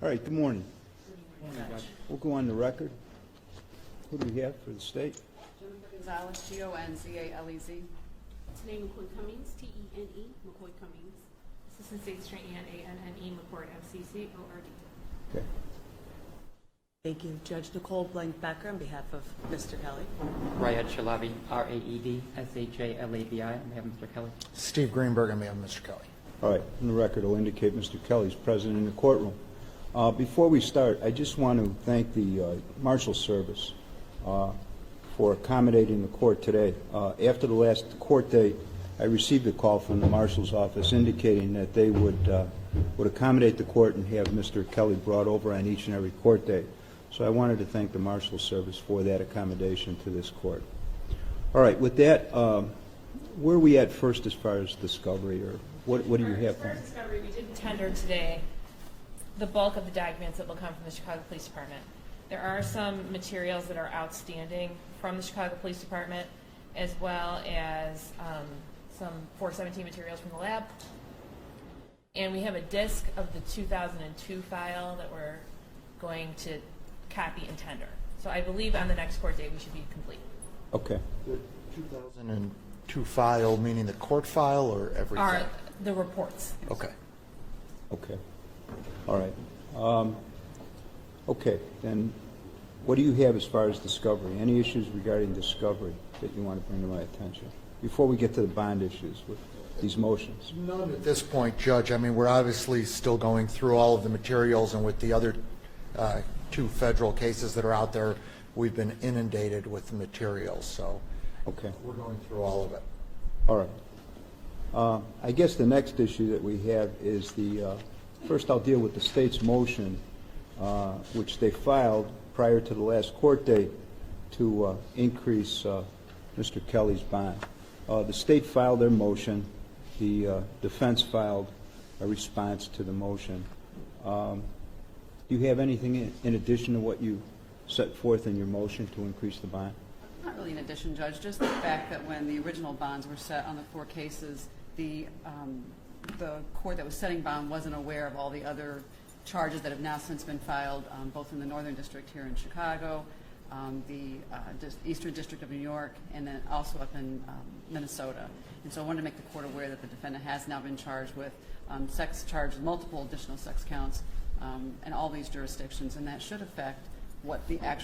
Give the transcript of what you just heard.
All right, good morning. We'll go on the record. Who do we have for the state? Jennifer Gonzalez, Gonzalez. Tanae McCoy Cummings, Tene, McCoy Cummings. Assistant State's Attorney Anne McCord, MCCORD. Okay. Thank you. Judge Nicole Blank-Becker on behalf of Mr. Kelly. Rayed Shalabi, R-A-E-D, S-H-A-L-A-B-I, on behalf of Mr. Kelly. Steve Greenberg on behalf of Mr. Kelly. All right, and the record will indicate Mr. Kelly's present in the courtroom. Before we start, I just want to thank the Marshal Service for accommodating the court today. After the last court date, I received a call from the Marshal's office indicating that they would accommodate the court and have Mr. Kelly brought over on each and every court date. So I wanted to thank the Marshal Service for that accommodation to this court. All right, with that, where are we at first as far as discovery, or what do you have? As far as discovery, we did tender today the bulk of the documents that will come from the Chicago Police Department. There are some materials that are outstanding from the Chicago Police Department, as well as some 417 materials from the lab. And we have a disk of the 2002 file that we're going to copy and tender. So I believe on the next court date we should be complete. Okay. The 2002 file, meaning the court file or everything? Are the reports. Okay. Okay. All right. Okay, then what do you have as far as discovery? Any issues regarding discovery that you want to bring to my attention before we get to the bond issues with these motions? None at this point, Judge. I mean, we're obviously still going through all of the materials, and with the other two federal cases that are out there, we've been inundated with the materials, so Okay. we're going through all of it. All right. I guess the next issue that we have is first I'll deal with the state's motion, which they filed prior to the last court date to increase Mr. Kelly's bond. The state filed their motion. The defense filed a response to the motion. Do you have anything in addition to what you set forth in your motion to increase the bond? Not really an addition, Judge, just the fact that when the original bonds were set on the 4 cases, the court that was setting bond wasn't aware of all the other charges that have now since been filed, both in the Northern District here in Chicago, the Eastern District of New York, and then also up in Minnesota. And so I wanted to make the court aware that the defendant has now been charged with sex charges, multiple additional sex counts in all these jurisdictions, and that should affect what the actual